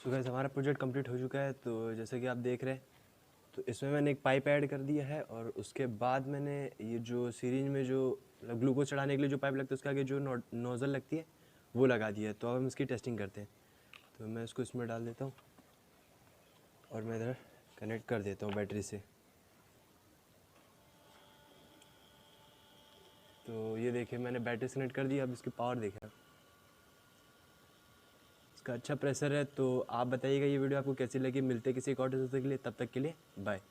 तो गाइस हमारा project complete हो चुका है। तो जैसे कि आप देख रहे हैं, तो इसमें मैंने एक पाइप ऐड कर दिया है और उसके बाद मैंने ये जो सीरीज में जो ग्लूकोज चढ़ाने के लिए जो पाइप लगता है उसके आगे जो नोज़ल लगती है वो लगा दिया है। तो अब हम इसकी टेस्टिंग करते हैं। तो मैं इसको इसमें डाल देता हूँ और मैं इधर कनेक्ट कर देता हूँ बैटरी से। तो ये देखिए मैंने बैटरी से कनेक्ट कर दिया। अब इसकी पावर देखिए, इसका अच्छा प्रेशर है। तो आप बताइएगा ये वीडियो आपको कैसी लगी। मिलते किसी एक और के लिए, तब तक के लिए बाय।